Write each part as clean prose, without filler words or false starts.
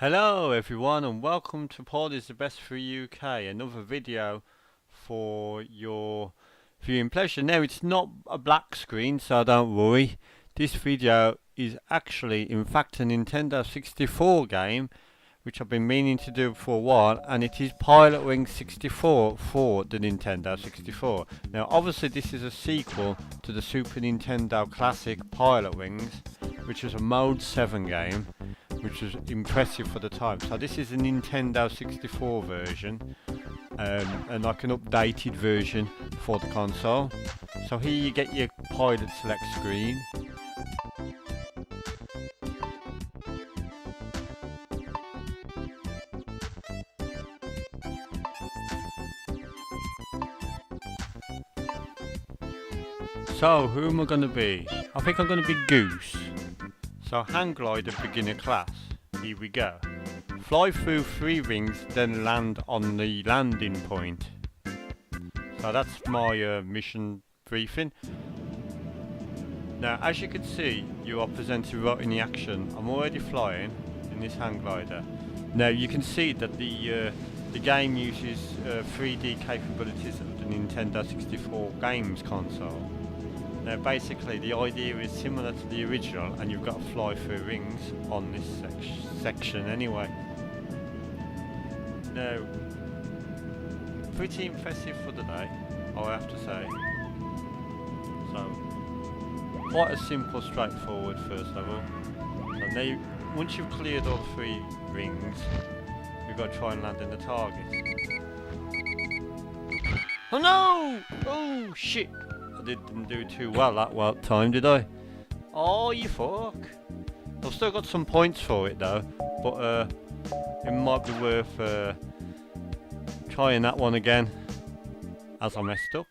Hello everyone and welcome to Pod is the Best for UK, another video for your viewing pleasure. Now it's not a black screen, so don't worry. This video is actually in fact a Nintendo 64 game which I've been meaning to do for a while, and it is Pilotwings 64 for the Nintendo 64. Now obviously this is a sequel to the Super Nintendo classic Pilotwings, which was a Mode 7 game, which was impressive for the time. So this is a Nintendo 64 version, and like an updated version for the console. So here you get your pilot select screen. So who am I going to be? I think I'm going to be Goose. So hang glider beginner class. Here we go. Fly through 3 rings, then land on the landing point. So that's my mission briefing. Now as you can see, you are presented right in the action. I'm already flying in this hang glider. Now you can see that the game uses 3D capabilities of the Nintendo 64 games console. Now basically the idea is similar to the original, and you've got to fly through rings on this section anyway. Now, pretty impressive for the day, I have to say. So, quite a simple, straightforward first level. So now, once you've cleared all 3 rings, you've got to try and land in the target. Oh no! Oh shit! Didn't do too well that time, did I? Oh, you fuck! I've still got some points for it though, but it might be worth trying that one again, as I messed up.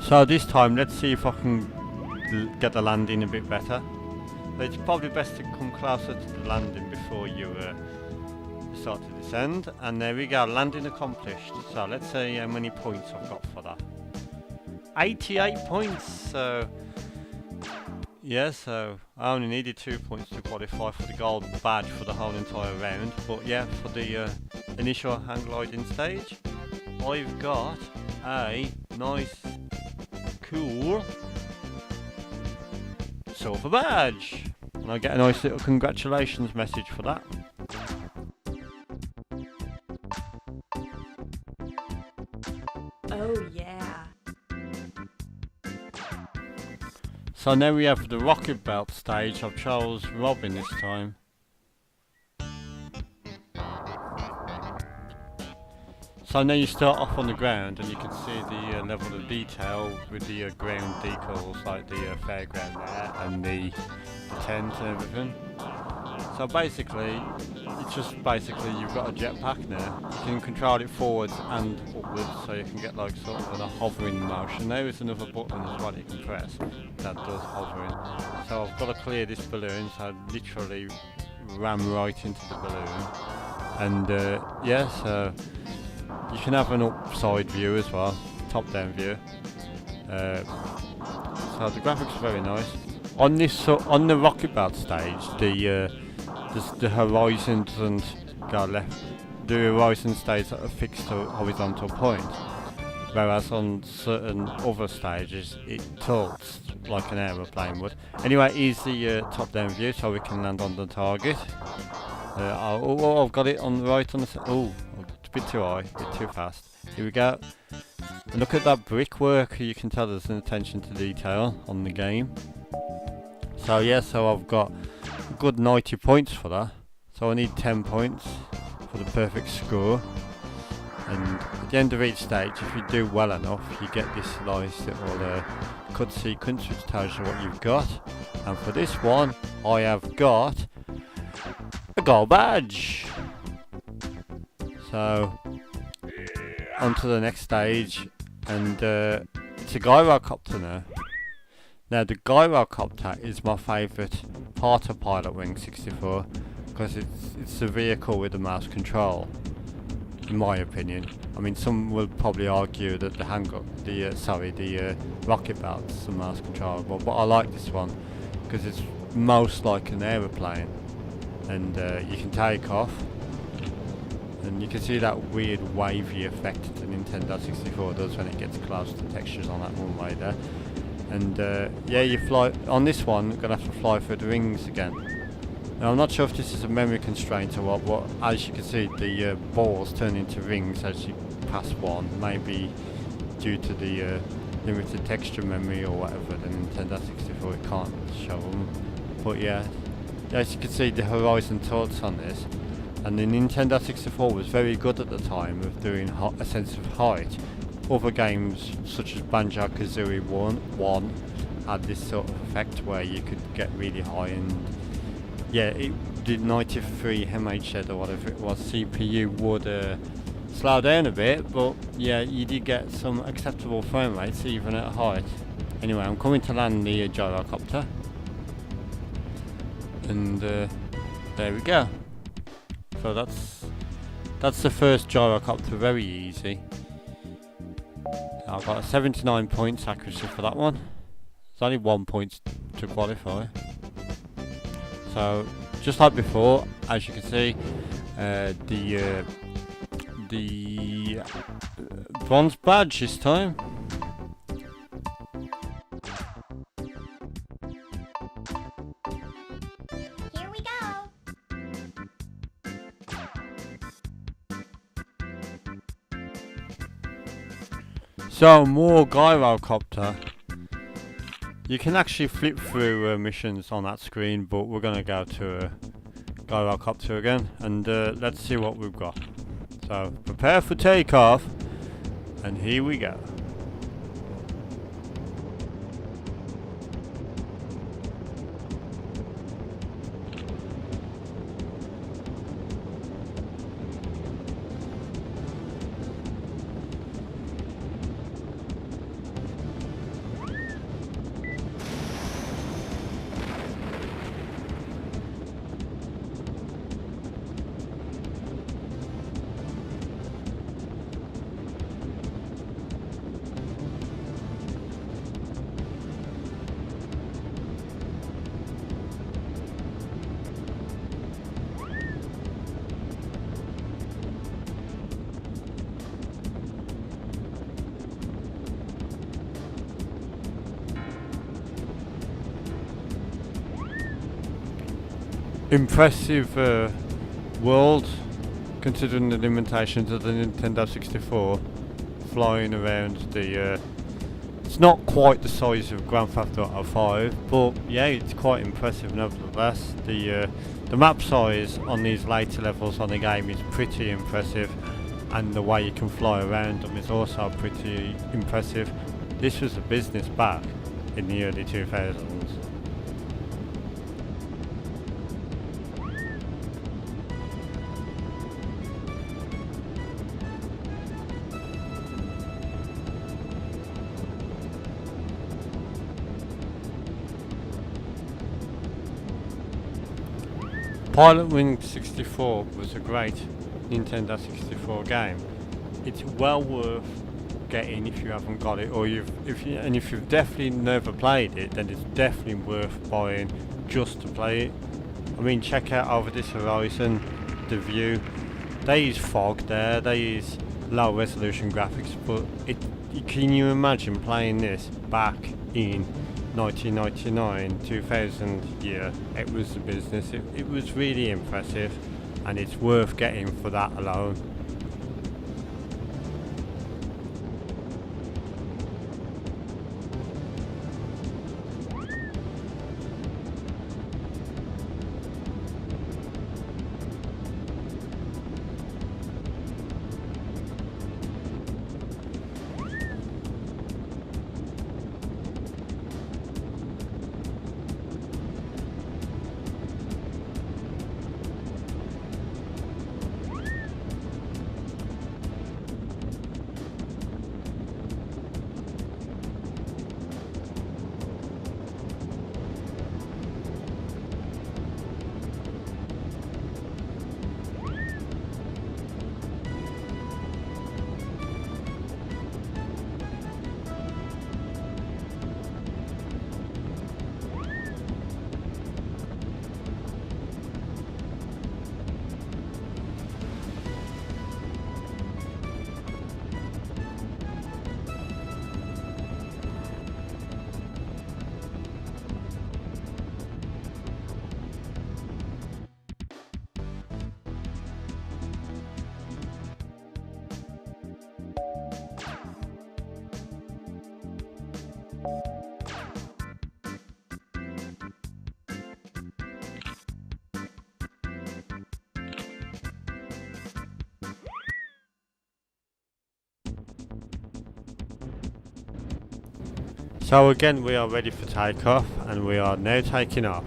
So this time, let's see if I can get the landing a bit better. But it's probably best to come closer to the landing before you start to descend. And there we go, landing accomplished. So let's see how many points I've got for that. 88 points! So yeah, so I only needed 2 points to qualify for the gold badge for the whole entire round. But yeah, for the initial hang gliding stage, I've got a nice cool silver badge, and I get a nice little congratulations message for that. Oh yeah. So now we have the Walkabout stage. I've chose Robin this time. So now you start off on the ground, and you can see the level of detail with the ground decals, like the fairground there, and the tent and everything. So basically, it's just you've got a jetpack now. You can control it forwards and upwards, so you can get like sort of a hovering motion. There is another button as well you can press that does hovering. So I've got to clear this balloon, so I literally ram right into the balloon. And yeah, so you can have an upside view as well, top down view. So the graphics are very nice. On this, on the Walkabout stage, the horizon doesn't go left. The horizon stays at a fixed horizontal point, whereas on certain other stages it tilts like an aeroplane would. Anyway, here's the top down view, so we can land on the target. I've got it on the right on the oh. A bit too high, a bit too fast. Here we go. And look at that brickwork. You can tell there's an attention to detail on the game. So yeah, so I've got a good 90 points for that. So I need 10 points for the perfect score. And at the end of each stage, if you do well enough, you get this nice little cut sequence which tells you what you've got. And for this one, I have got a gold badge. So, on to the next stage, and it's a Gyrocopter now. Now the Gyrocopter is my favourite part of Pilotwings 64 because it's the vehicle with the mouse control, in my opinion. I mean, some will probably argue that the Walkabout's the mouse controllable, but I like this one because it's most like an aeroplane, and you can take off, and you can see that weird wavy effect the Nintendo 64 does when it gets close to textures on that runway there. And yeah, you fly on this one. You're gonna have to fly through the rings again. Now I'm not sure if this is a memory constraint or what, but as you can see, the balls turn into rings as you pass one. Maybe due to the limited texture memory or whatever, the Nintendo 64 it can't show them. But yeah, as you can see, the horizon tilts on this, and the Nintendo 64 was very good at the time of doing a sense of height. Other games such as Banjo-Kazooie 1 had this sort of effect where you could get really high, and yeah, it did 93 MHz or whatever it was. CPU would slow down a bit, but yeah, you did get some acceptable frame rates even at height. Anyway, I'm coming to land the Gyrocopter, and there we go. So that's the first Gyrocopter, very easy. I've got a 79 points accuracy for that one. There's only 1 point to qualify. So, just like before, as you can see, the bronze badge this time. Here we go. So, more Gyrocopter. You can actually flip through missions on that screen, but we're going to go to Gyrocopter again, and let's see what we've got. So, prepare for takeoff, and here we go. Impressive world, considering the limitations of the Nintendo 64. Flying around the it's not quite the size of Grand Theft Auto 5, but yeah, it's quite impressive nevertheless. The map size on these later levels on the game is pretty impressive, and the way you can fly around them is also pretty impressive. This was a business back in the early 2000s. Pilotwings 64 was a great Nintendo 64 game. It's well worth getting if you haven't got it, or if you've definitely never played it, then it's definitely worth buying just to play it. I mean, check out over this horizon, the view. They use fog there, they use low resolution graphics, but can you imagine playing this back in 1999, 2000 year? It was the business. It was really impressive, and it's worth getting for that alone. So again we are ready for takeoff and we are now taking off.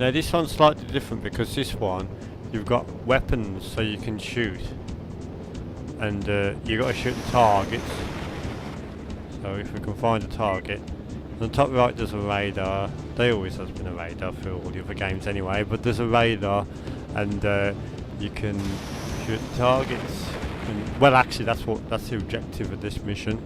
Now this one's slightly different because this one you've got weapons so you can shoot. And you've got to shoot the targets. So if we can find a target. On the top right there's a radar. There always has been a radar for all the other games anyway, but there's a radar and you can shoot the targets. And, well actually that's the objective of this mission.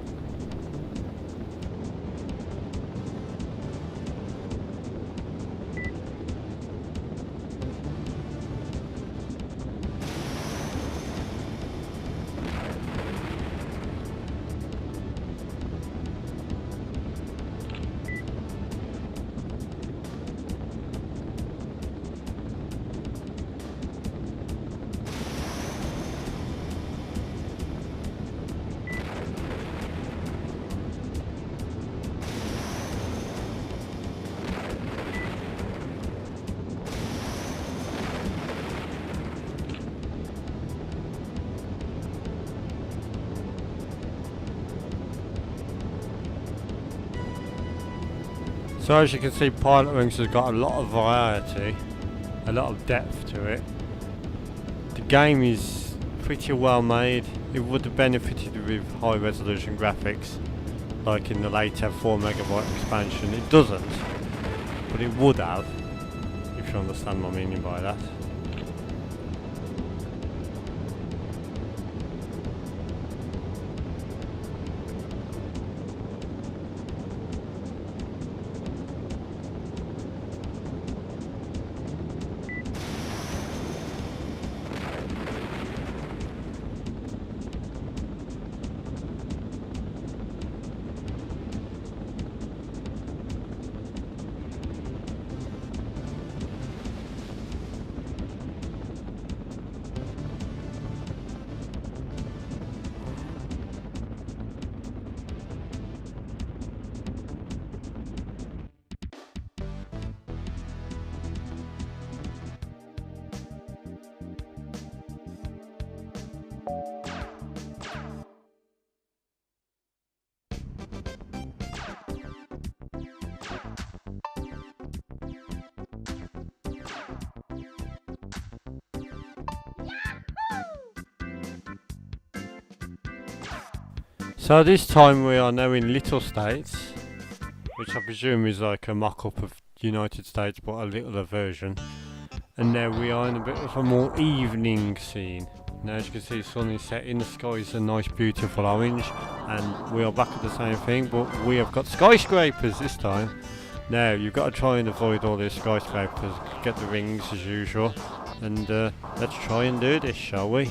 So as you can see, Pilotwings has got a lot of variety, a lot of depth to it. The game is pretty well made. It would have benefited with high resolution graphics, like in the later 4MB expansion. It doesn't, but it would have, if you understand my meaning by that. So this time we are now in Little States, which I presume is like a mock-up of United States but a littler version. And now we are in a bit of a more evening scene. Now as you can see, the sun is setting, the sky is a nice beautiful orange, and we are back at the same thing, but we have got skyscrapers this time. Now you've got to try and avoid all these skyscrapers, get the rings as usual, and let's try and do this, shall we?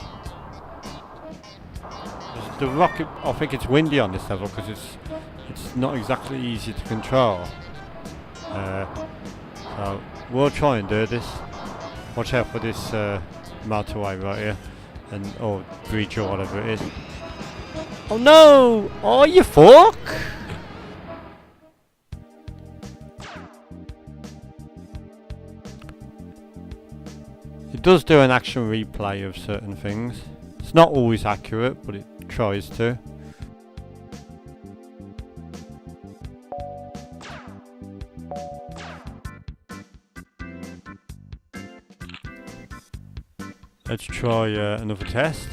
The rocket, I think it's windy on this level because it's not exactly easy to control. So we'll try and do this. Watch out for this motorway right here, or bridge or whatever it is. Oh no! Oh you fuck! It does do an action replay of certain things. It's not always accurate, but it tries to. Let's try another test,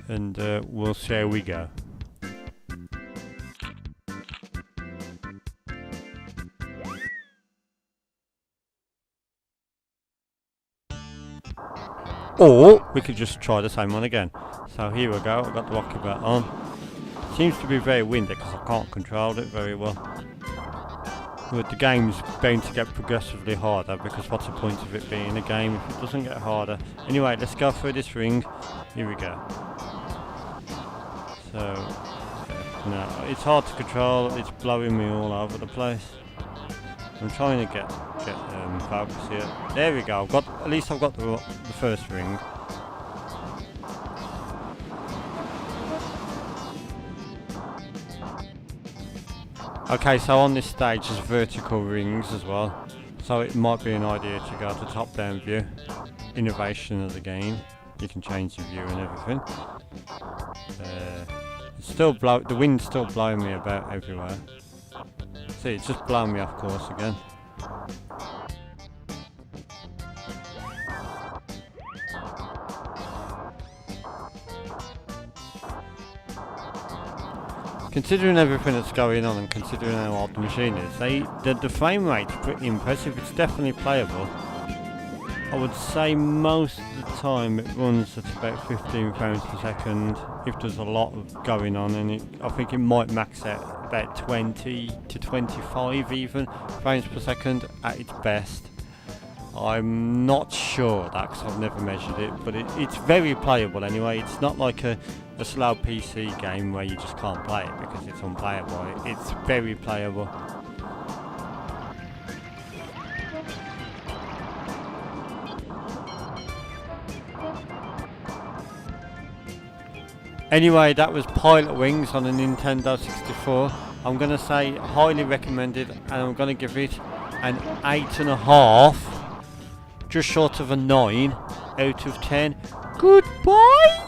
and we'll see how we go. Or we could just try the same one again. So here we go, I've got the Walkabout on. Seems to be very windy because I can't control it very well. But the game's bound to get progressively harder, because what's the point of it being a game if it doesn't get harder? Anyway, let's go through this ring. Here we go. So, no, it's hard to control, it's blowing me all over the place. I'm trying to get focus here. There we go. At least I've got the first ring. Okay, so on this stage there's vertical rings as well, so it might be an idea to go to top-down view. Innovation of the game. You can change the view and everything. It's still the wind's still blowing me about everywhere. See, it's just blown me off course again. Considering everything that's going on and considering how old the machine is, the frame rate's pretty impressive. It's definitely playable. I would say most of the time it runs at about 15 frames per second if there's a lot of going on, and I think it might max out about 20 to 25 even frames per second at its best. I'm not sure that because I've never measured it, but it's very playable anyway. It's not like a slow PC game where you just can't play it because it's unplayable. It's very playable. Anyway, that was Pilotwings on a Nintendo 64. I'm going to say highly recommended, and I'm going to give it an 8.5, just short of a 9 out of 10. Goodbye!